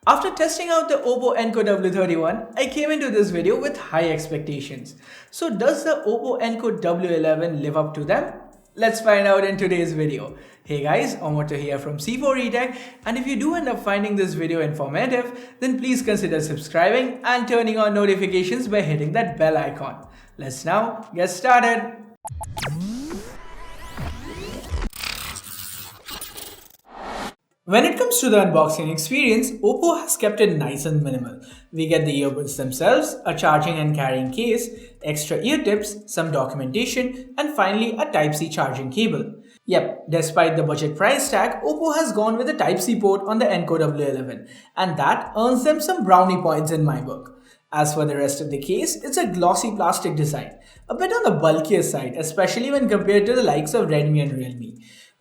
After testing out the OPPO Enco W31, I came into this video with high expectations. So does the OPPO Enco W11 live up to them? Let's find out in today's video. Hey guys, Omoto here from C4 eTech, and if you do end up finding this video informative, then please consider subscribing and turning on notifications by hitting that bell icon. Let's now get started. When it comes to the unboxing experience, OPPO has kept it nice and minimal. We get the earbuds themselves, a charging and carrying case, extra ear tips, some documentation, and finally a Type-C charging cable. Yep, despite the budget price tag, OPPO has gone with a Type-C port on the Enco W11, and that earns them some brownie points in my book. As for the rest of the case, it's a glossy plastic design, a bit on the bulkier side, especially when compared to the likes of Redmi and Realme.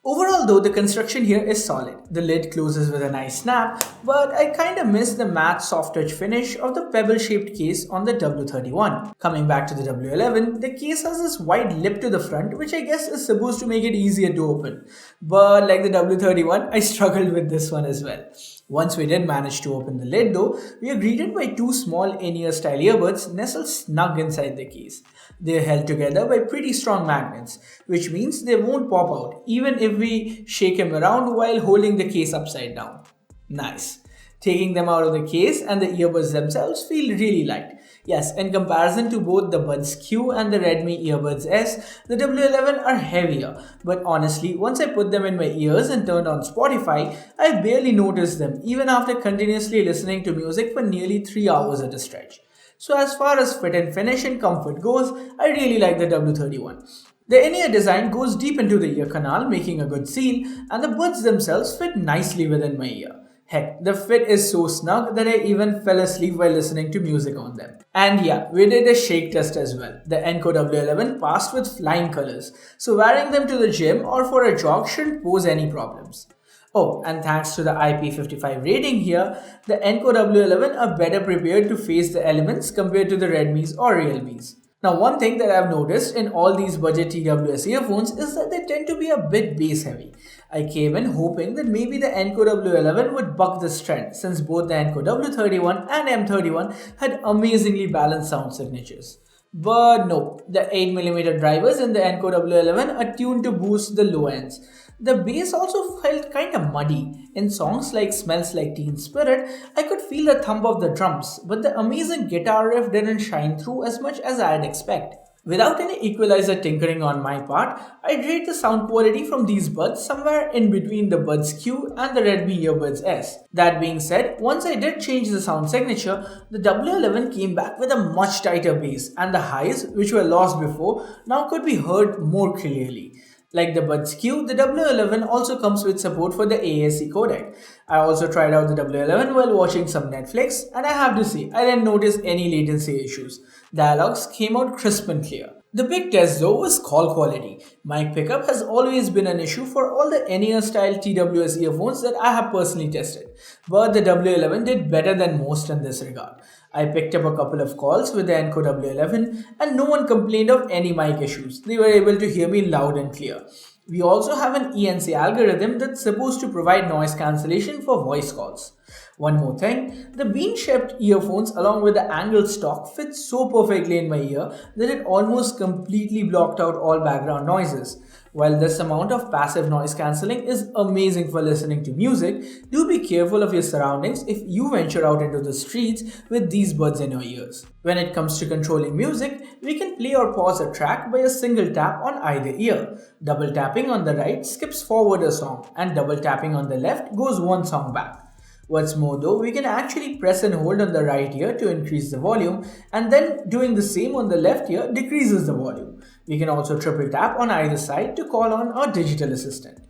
Overall though, the construction here is solid. The lid closes with a nice snap, but I kinda miss the matte soft touch finish of the pebble-shaped case on the W31. Coming back to the W11, the case has this wide lip to the front, which I guess is supposed to make it easier to open. But like the W31, I struggled with this one as well. Once we did manage to open the lid though, we are greeted by two small in-ear style earbuds nestled snug inside the case. They are held together by pretty strong magnets, which means they won't pop out even if we shake them around while holding the case upside down. Nice. Taking them out of the case and the earbuds themselves feel really light. Yes, in comparison to both the Buds Q and the Redmi Earbuds S, the W11 are heavier, but honestly, once I put them in my ears and turned on Spotify, I barely noticed them even after continuously listening to music for nearly 3 hours at a stretch. So as far as fit and finish and comfort goes, I really like the W31. The in-ear design goes deep into the ear canal, making a good seal, and the buds themselves fit nicely within my ear. Heck, the fit is so snug that I even fell asleep while listening to music on them. And yeah, we did a shake test as well. The Enco W11 passed with flying colors, so wearing them to the gym or for a jog shouldn't pose any problems. Oh, and thanks to the IP55 rating here, the Enco W11 are better prepared to face the elements compared to the Redmi's or Realme's. Now, one thing that I've noticed in all these budget TWS earphones is that they tend to be a bit bass heavy. I came in hoping that maybe the Enco W11 would buck this trend since both the Enco W31 and M31 had amazingly balanced sound signatures. But no, the 8mm drivers in the Enco W11 are tuned to boost the low ends. The bass also felt kinda muddy. In songs like Smells Like Teen Spirit, I could feel the thump of the drums, but the amazing guitar riff didn't shine through as much as I'd expect. Without any equalizer tinkering on my part, I'd rate the sound quality from these buds somewhere in between the Buds Q and the Redmi Earbuds S. That being said, once I did change the sound signature, the W11 came back with a much tighter bass, and the highs, which were lost before, now could be heard more clearly. Like the Buds Q, the W11 also comes with support for the AAC codec. I also tried out the W11 while watching some Netflix, and I have to say, I didn't notice any latency issues. Dialogues came out crisp and clear. The big test though was call quality. Mic pickup has always been an issue for all the in-ear style TWS earphones that I have personally tested, but the W11 did better than most in this regard. I picked up a couple of calls with the Enco W11 and no one complained of any mic issues. They were able to hear me loud and clear. We also have an ENC algorithm that's supposed to provide noise cancellation for voice calls. One more thing, the bean-shaped earphones along with the angled stock fit so perfectly in my ear that it almost completely blocked out all background noises. While this amount of passive noise cancelling is amazing for listening to music, do be careful of your surroundings if you venture out into the streets with these buds in your ears. When it comes to controlling music, we can play or pause a track by a single tap on either ear. Double tapping on the right skips forward a song, and double tapping on the left goes one song back. What's more though, we can actually press and hold on the right ear to increase the volume, and then doing the same on the left ear decreases the volume. We can also triple tap on either side to call on our digital assistant.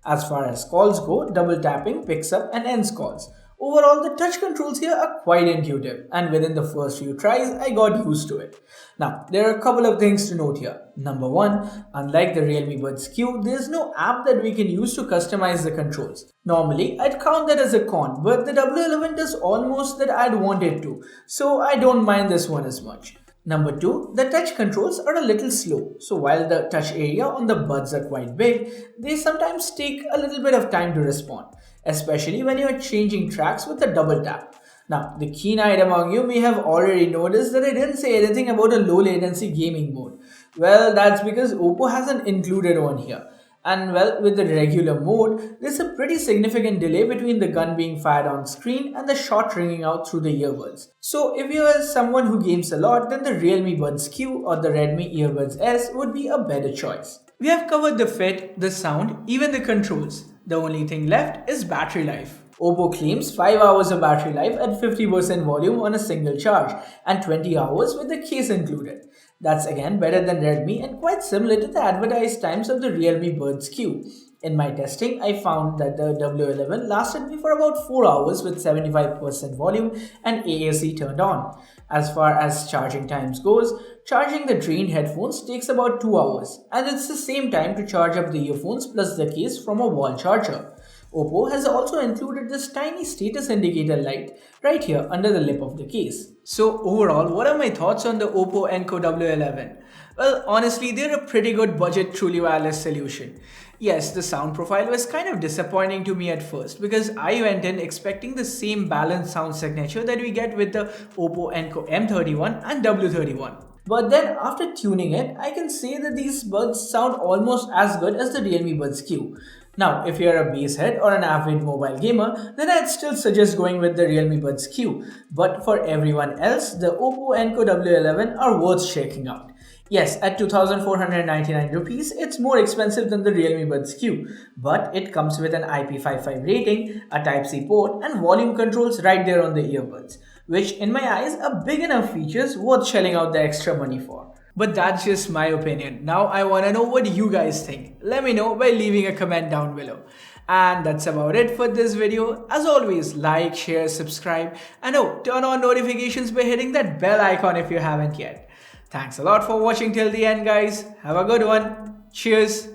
As far as calls go, double tapping picks up and ends calls. Overall, the touch controls here are quite intuitive, and within the first few tries, I got used to it. Now, there are a couple of things to note here. Number one, unlike the Realme Buds Q, there is no app that we can use to customize the controls. Normally, I'd count that as a con, but the W11 does almost that I'd want it to, so I don't mind this one as much. Number two, the touch controls are a little slow, so while the touch area on the buds are quite big, they sometimes take a little bit of time to respond. especially when you are changing tracks with a double tap. Now, the keen-eyed among you may have already noticed that I didn't say anything about a low latency gaming mode. Well, that's because OPPO hasn't included one here. And well, with the regular mode, there's a pretty significant delay between the gun being fired on screen and the shot ringing out through the earbuds. So if you are someone who games a lot, then the Realme Buds Q or the Redmi Earbuds S would be a better choice. We have covered the fit, the sound, even the controls. The only thing left is battery life. OPPO claims 5 hours of battery life at 50% volume on a single charge and 20 hours with the case included. That's again better than Redmi and quite similar to the advertised times of the Realme Buds Q. In my testing, I found that the W11 lasted me for about 4 hours with 75% volume and AAC turned on. As far as charging times goes, charging the drained headphones takes about 2 hours, and it's the same time to charge up the earphones plus the case from a wall charger. OPPO has also included this tiny status indicator light right here under the lip of the case. So overall, what are my thoughts on the OPPO Enco W11? Well, honestly, they're a pretty good budget truly wireless solution. Yes, the sound profile was kind of disappointing to me at first because I went in expecting the same balanced sound signature that we get with the OPPO Enco M31 and W31. But then after tuning it, I can say that these buds sound almost as good as the Realme Buds Q. Now, if you're a basehead or an avid mobile gamer, then I'd still suggest going with the Realme Buds Q. But for everyone else, the OPPO Enco W11 are worth checking out. Yes, at 2,499 rupees, it's more expensive than the Realme Buds Q, but it comes with an IP55 rating, a Type-C port, and volume controls right there on the earbuds, which in my eyes are big enough features worth shelling out the extra money for. But that's just my opinion. Now I wanna know what you guys think. Let me know by leaving a comment down below. And that's about it for this video. As always, like, share, subscribe, and oh, turn on notifications by hitting that bell icon if you haven't yet. Thanks a lot for watching till the end, guys. Have a good one. Cheers.